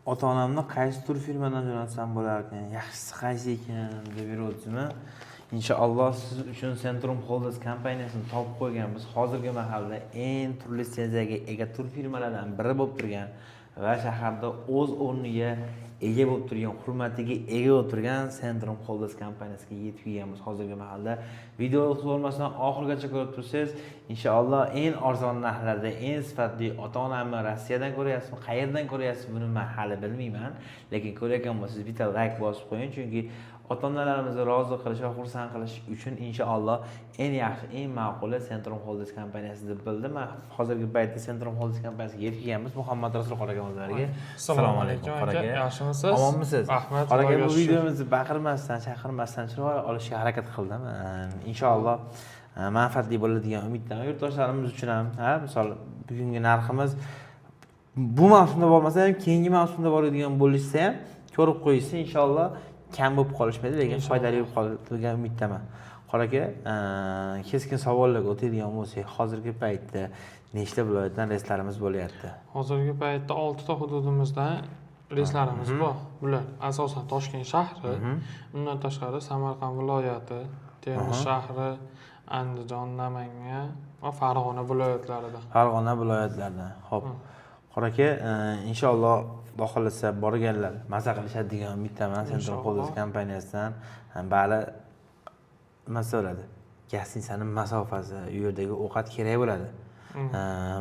ota-onamni qaysi tur firmadan jo'natsam bo'larkan, yaxshisi qaysi ekan deb yuribdimi? Inshaalloh siz uchun Centrum Holdings kompaniyasini topib qo'yganmiz. Hozirgi mahalda eng turli litsenziyaga ega tur firmalardan biri bo'lib turgan va shaharda o'z o'rniga ega bo'lib turgan, hurmatiga ega bo'lib turgan Centrum Holdings kompaniyasiga yetib kelganmiz hozirgi mahalda. Video olmasdan oxirigacha ko'rib tursangiz, inshaalloh eng arzon narxlarda, eng sifatli ota-onamni Rossiyadan ko'ryapsizmi, qayerdan ko'ryapsiz buni men hali bilmayman, lekin ko'rayotgan bo'lsangiz bitta like bosib qo'ying, chunki ota-onalarimizni rozi qilish va xursand qilish uchun inshaalloh eng yaxshi, eng ma'quli Centrum Holdings kompaniyasi deb bildim. Men hozirgi paytda Centrum Holdings kompaniyasiga yetib kelganmiz. Muhammad Rasul qorakamizlarga. Assalomu alaykum aka. Yaxshimisiz? Omonmisiz? Rahmat. Qoraka, bu videomizni baqirmasdan, chaqirmasdan chiroyli olishga harakat qildim. Inshaalloh manfaatli bo'ladigan umiddaman yurtdoshlarimiz uchun ham. Misol bugungi narximiz bu mavsumda bo'lmasa ham, keyingi mavsumda boradigan bo'lishsa ham ko'rib qo'yishsa inshaalloh kam bo'lib qolishmaydi, lekin foydali bo'lib qoladigan umiddaman. Qoraka, keskin savollarga o'tadigan bo'lsak, hozirgi paytda nechta viloyatdan reyslarimiz bo'lyapti? Hozirgi paytda 6 ta hududimizdan reyslarimiz bor. Bular asosan Toshkent shahri, undan tashqari Samarqand viloyati, Termiz shahri, Andijon, Namangan va Farg'ona viloyatlaridan. Farg'ona viloyatlaridan. Xo'p. Qoraka, inshaalloh xohlasa borganlar maza qilishadigan umiddaman Centrum Holdings kompaniyasidan. Bali nima bo'ladi? Gastinisaning masofasi, u yerdagi ovqat kerak bo'ladi.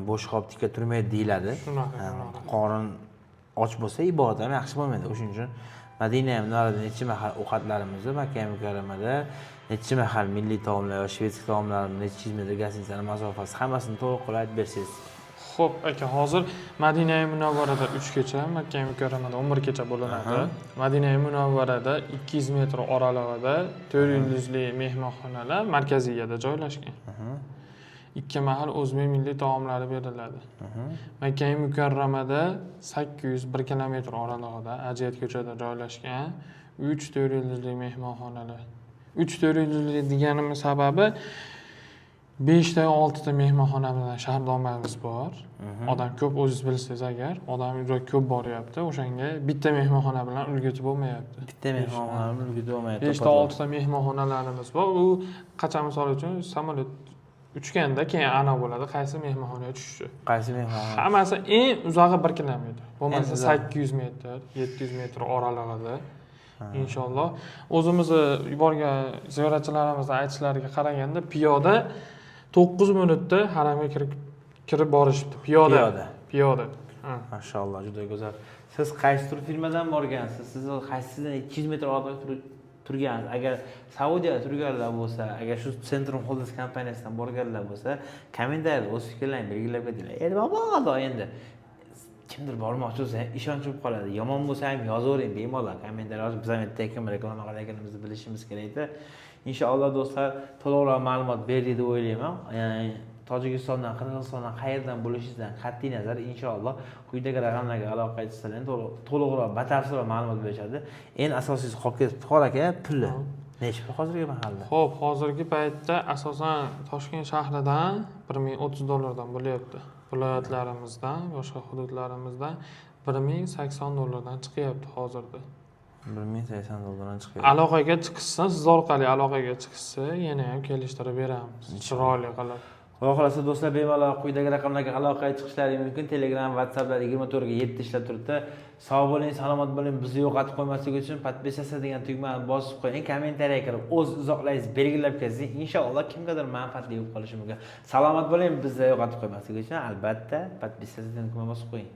Bo'sh qop tikka turmaydi deyiladi. Qorin och bo'lsa ibodat ham yaxshi bo'lmaydi. O'shuning uchun Madina ham narada necha mahal ovqatlarimizni Makka mukarramada necha mahal milliy taomlar va shvedskiy taomlarni necha yuz metr gastinisaning masofasi hammasini to'liq qilib aytib bersangiz. Xo'p aka, hozir Madina Munavvarada 3 kecha, Makka mukarramada 11 kecha bo'linadi. Madina Munavvarada 200 metr oralig'ida 4 yulduzli mehmonxonalar markaziyada joylashgan. 2 mahal o'zbek milliy taomlari beriladi. Makka mukarramada 801 kilometr oralig'ida Ajiyat ko'chada joylashgan 3-4 yulduzli mehmonxonalar. 3-4 yulduzli deganimiz sababi 5 ta 6 ta mehmonxona bilan shahardorimiz bor. Odam ko'p, o'zingiz bilsangiz agar, odam juda ko'p boryapti, o'shanga bitta mehmonxona bilan ulgurib bo'lmayapti. Bitta mehmonxona bilan ulgurib bo'lmayapti. 5 ta 6 ta mehmonxonalarimiz bor. U qachon misol uchun samolyot uchganda keyin aniq bo'ladi qaysi mehmonxonaga tushishi. Qaysi mehmonxona? Hammasi eng uzog'i 1 kilometr. Bo'lmasa 800 metr, 700 metr oralig'ida. Inshaalloh o'zimizni yuborgan ziyoratchilarimizning aytishlariga qaraganda piyoda 9 minutda haramga kirib borishibdi. Piyoda. Mashalloh, juda go'zal. Siz qaysi tur firmadan borgansiz? Siz qaysisidan 200 metr orqada turgansiz? Agar Saudiyada turganlar bo'lsa, agar shu Centrum Holdings kompaniyasidan borganlar bo'lsa, kommentariyada o'z fikrlaringizni belgilab ketinglar. Mabodo endi kimdir bormoqchi bo'lsa, ishonch bo'lib qoladi. Yomon bo'lsa ham yozavering, bemalol kommentariyga yozib, biz ham ertaga reklama qilayotganimizni bilishimiz kerakda. Inshaalloh do'stlar, to'liqroq ma'lumot berdik deb o'ylayman. Tojikistondan, Qirg'izistondan qayerdan bo'lishingizdan qat'iy nazar inshaalloh quyidagi raqamlarga aloqa qilsangiz to'liqroq, batafsil ma'lumot berishadi. Eng asosiysi qolib ketibdi, aka, puli. Necha pul hozirgi mahalla? Xo'p, hozirgi paytda asosan Toshkent shahridan $1080 bo'lyapti. Viloyatlarimizdan, boshqa hududlarimizdan $1080 chiqyapti hozirda. $1080 chiqyapti. Aloqaga chiqishsa, siz orqali aloqaga chiqishsa, yana ham kelishtirib beramiz. Chiroyli qilib. Xudo xolasa do'stlar, bemalol quyidagi raqamlarga aloqaga chiqishlari mumkin. Telegram, WhatsApplar 24 ga 7 ishlab turibdi. Sog' bo'ling, salomat bo'ling. Bizni yo'qotib qo'ymaslik uchun podpisatsiya degan tugmani bosib qo'ying. Kommentariyaga kirib o'z izohlaringizni belgilab keting. Inshaalloh kimgadir manfaatli bo'lib qolishi mumkin. Salomat bo'ling, bizni yo'qotib qo'ymaslik uchun albatta podpisatsiya degan tugmani bosib qo'ying.